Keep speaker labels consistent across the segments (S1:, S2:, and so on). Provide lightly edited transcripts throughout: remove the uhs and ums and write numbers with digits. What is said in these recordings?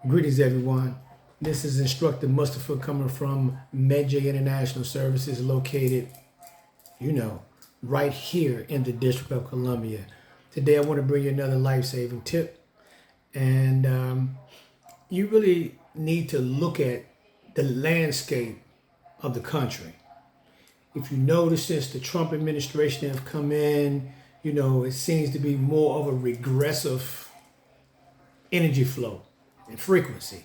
S1: Greetings, everyone. This is Instructor Mustafa coming from MedJ International Services, located, right here in the District of Columbia. Today, I want to bring you another life-saving tip, and you really need to look at the landscape of the country. If you notice, since the Trump administration have come in, it seems to be more of a regressive energy flow and frequency.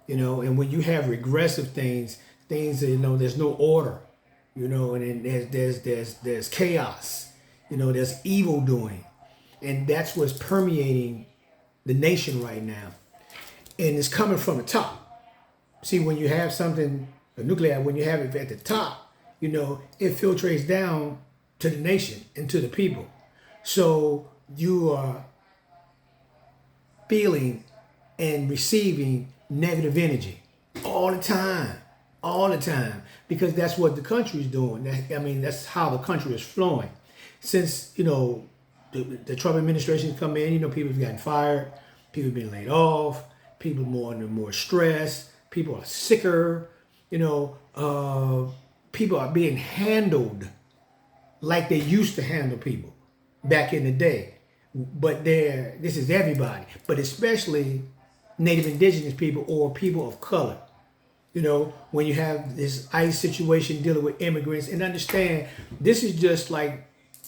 S1: And when you have regressive things that, there's no order, and then there's chaos, there's evil doing, and that's what's permeating the nation right now, and it's coming from the top. See, when you have something, a nuclei, when you have it at the top, it filtrates down to the nation and to the people. So you are feeling and receiving negative energy all the time, because that's what the country is doing. That's how the country is flowing. Since, the Trump administration come in, people have gotten fired, people have been laid off, people more and more stressed, people are sicker, people are being handled like they used to handle people back in the day. But this is everybody, but especially Native Indigenous people or people of color. When you have this ICE situation dealing with immigrants, and understand this is just like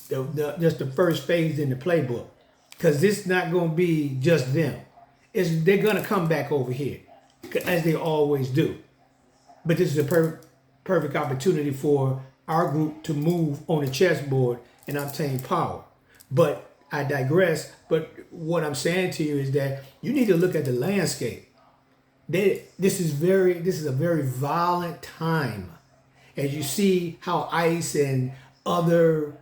S1: just the first phase in the playbook, because this is not going to be just them. They're going to come back over here, as they always do. But this is a perfect opportunity for our group to move on the chessboard and obtain power. But I digress. But what I'm saying to you is that you need to look at the landscape. This is a very violent time, as you see how ICE and other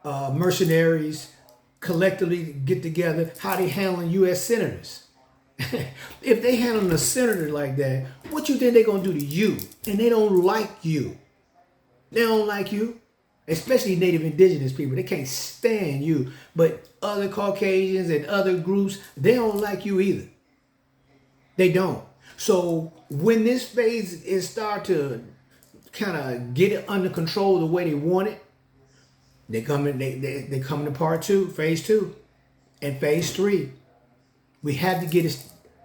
S1: mercenaries collectively get together, how they handling U.S. senators. If they handling a senator like that, what you think they're gonna do to you? And they don't like you. They don't like you. Especially Native Indigenous people. They can't stand you. But other Caucasians and other groups, they don't like you either. They don't. So when this phase is start to kind of get it under control the way they want it, they come to part two, phase two, and phase three. We have to get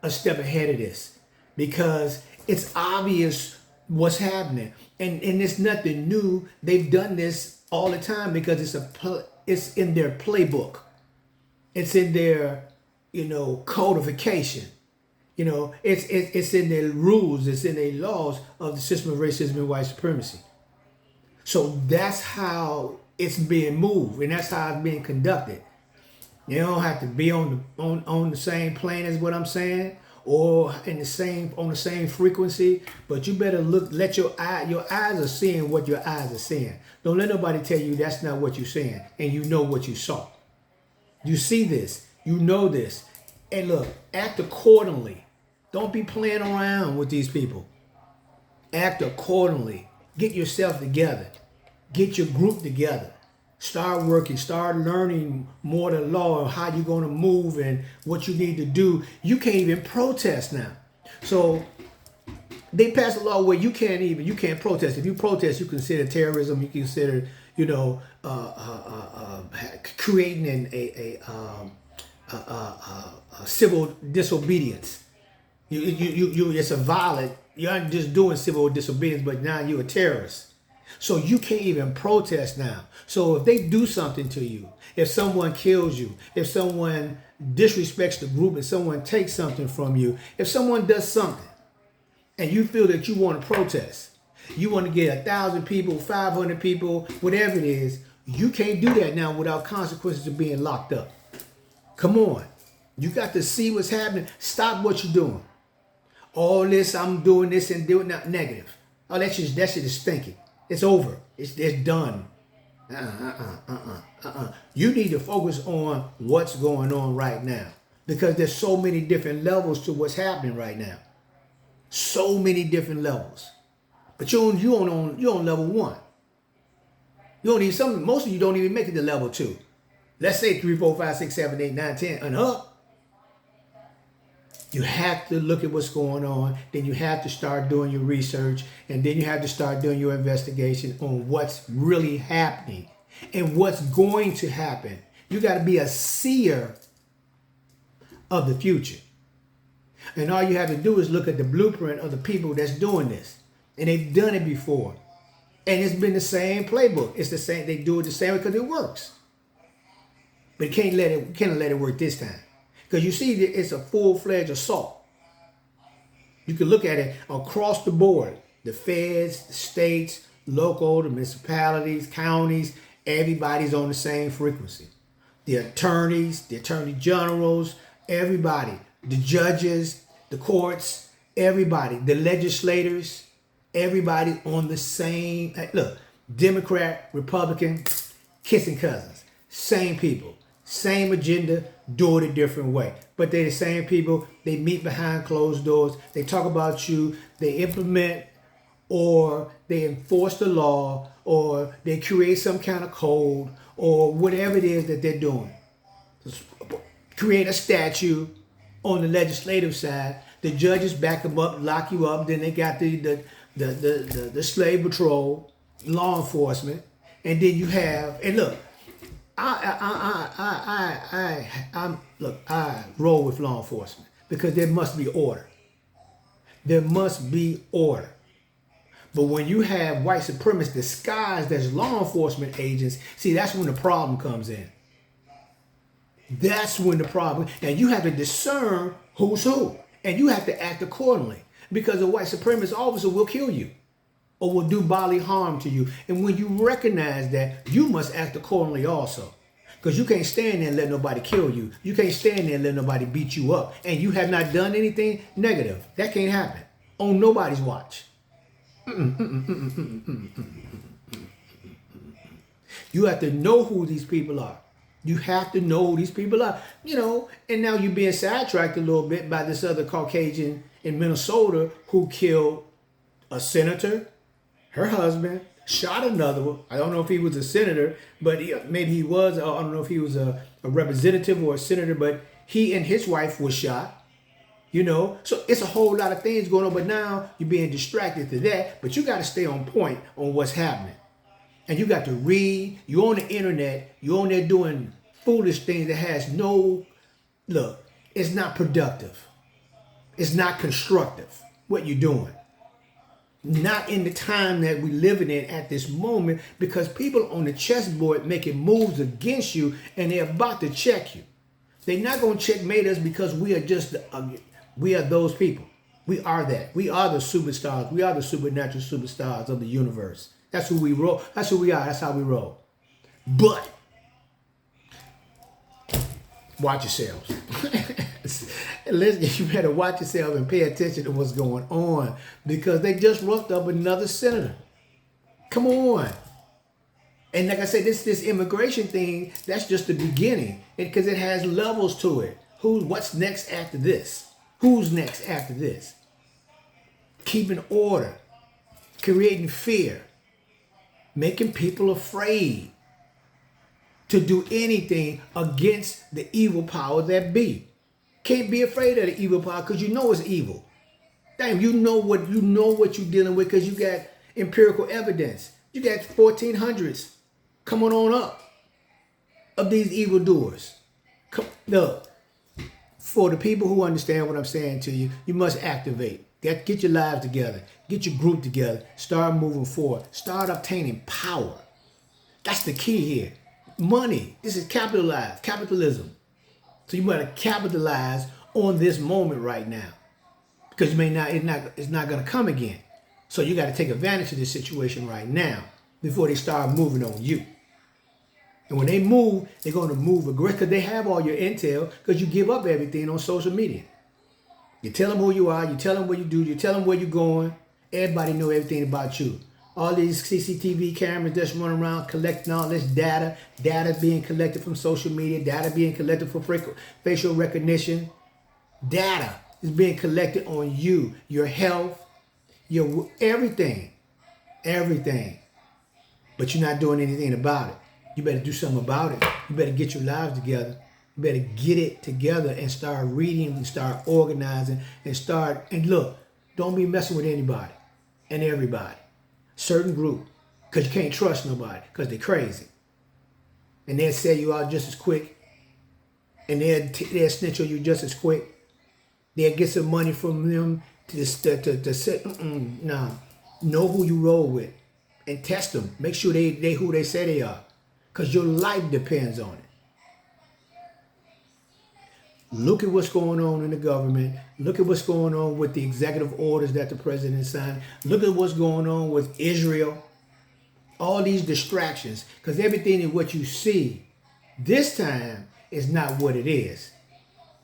S1: a step ahead of this, because it's obvious what's happening, and it's nothing new. They've done this all the time because it's in their playbook, it's in their codification, it's in their rules, it's in their laws of the system of racism and white supremacy. So that's how it's being moved, and that's how it's being conducted. You don't have to be on the same plane as what I'm saying, or on the same frequency, but you better let your eyes are seeing what your eyes are seeing. Don't let nobody tell you that's not what you're seeing, and you know what you saw. You see this, you know this, and look, act accordingly. Don't be playing around with these people. Act accordingly. Get yourself together. Get your group together. Start working, start learning more the law, how you're going to move and what you need to do. You can't even protest now. So they passed a law where you can't protest. If you protest, you consider terrorism. You consider, creating a civil disobedience. It's a violent. You're not just doing civil disobedience, but now you're a terrorist. So you can't even protest now. So if they do something to you, if someone kills you, if someone disrespects the group, if someone takes something from you, if someone does something, and you feel that you want to protest, you want to get 1,000 people, 500 people, whatever it is, you can't do that now without consequences of being locked up. Come on. You got to see what's happening. Stop what you're doing. All this, I'm doing this and doing that, negative. Oh, that shit is stinking. It's over. It's done. You need to focus on what's going on right now, because there's so many different levels to what's happening right now. So many different levels. But you're on level one. Most of you don't even make it to level 2. Let's say 3, 4, 5, 6, 7, 8, 9, 10 and up. You have to look at what's going on. Then you have to start doing your research. And then you have to start doing your investigation on what's really happening and what's going to happen. You got to be a seer of the future. And all you have to do is look at the blueprint of the people that's doing this. And they've done it before. And it's been the same playbook. It's the same. They do it the same way because it works. But you can't let it work this time. Because you see, it's a full-fledged assault. You can look at it across the board. The feds, the states, local, the municipalities, counties, everybody's on the same frequency. The attorneys, the attorney generals, everybody. The judges, the courts, everybody. The legislators, everybody on the same. Look, Democrat, Republican, kissing cousins. Same people. Same agenda, do it a different way. But they're the same people. They meet behind closed doors. They talk about you. They implement or they enforce the law or they create some kind of code or whatever it is that they're doing. Create a statue on the legislative side. The judges back them up, lock you up. Then they got the slave patrol, law enforcement. And then you have, and look, I roll with law enforcement because there must be order. There must be order. But when you have white supremacists disguised as law enforcement agents, see, that's when the problem comes in. That's when the problem, and you have to discern who's who, and you have to act accordingly because a white supremacist officer will kill you or will do bodily harm to you. And when you recognize that, you must act accordingly also. Because you can't stand there and let nobody kill you. You can't stand there and let nobody beat you up. And you have not done anything negative. That can't happen on nobody's watch. You have to know who these people are. You have to know who these people are. You know, and now you're being sidetracked a little bit by this other Caucasian in Minnesota who killed a senator, her husband, shot another one. I don't know if he was a senator, but maybe he was. I don't know if he was a representative or a senator, but he and his wife was shot. You know, so it's a whole lot of things going on, but now you're being distracted to that, but you got to stay on point on what's happening. And you got to read. You're on the internet. You're on there doing foolish things that has no, look, it's not productive. It's not constructive, what you're doing. Not in the time that we're living in at this moment, because people on the chessboard making moves against you and they're about to check you. They're not going to checkmate us because we are just, we are those people. We are that. We are the superstars. We are the supernatural superstars of the universe. That's who we roll. That's who we are. That's how we roll. But watch yourselves. Listen, you better watch yourself and pay attention to what's going on because they just roughed up another senator. Come on. And like I said, this immigration thing, that's just the beginning because it has levels to it. What's next after this? Who's next after this? Keeping order, creating fear, making people afraid to do anything against the evil power that be. Can't be afraid of the evil power because you know it's evil. Damn, you know what you're dealing with because you got empirical evidence. You got 1400s coming on up of these evildoers. Look, for the people who understand what I'm saying to you, you must activate. Get your lives together. Get your group together. Start moving forward. Start obtaining power. That's the key here. Money. This is capitalism. So you better capitalize on this moment right now. Because it's not going to come again. So you got to take advantage of this situation right now before they start moving on you. And when they move, they're going to move aggressive because they have all your intel because you give up everything on social media. You tell them who you are, you tell them what you do, you tell them where you're going. Everybody know everything about you. All these CCTV cameras that's running around collecting all this data being collected from social media, data being collected for facial recognition. Data is being collected on you, your health, your everything. But you're not doing anything about it. You better do something about it. You better get your lives together You better get it together and start reading and start organizing and look, don't be messing with anybody and everybody. Certain group. Because you can't trust nobody because they're crazy. And they'll sell you out just as quick. And they'll snitch on you just as quick. They'll get some money from them to say, nah. Know who you roll with. And test them. Make sure they who they say they are. Because your life depends on it. Look at what's going on in the government. Look at what's going on with the executive orders that the president signed. Look at what's going on with Israel. All these distractions. Because everything in what you see this time is not what it is.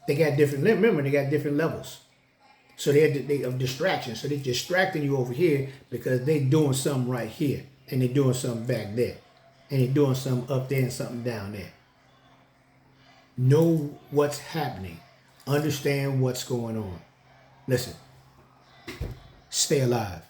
S1: They got different, remember, they got different levels. So they of distraction. So they're distracting you over here because they're doing something right here. And they're doing something back there. And they're doing something up there and something down there. Know what's happening. Understand what's going on. Listen, stay alive.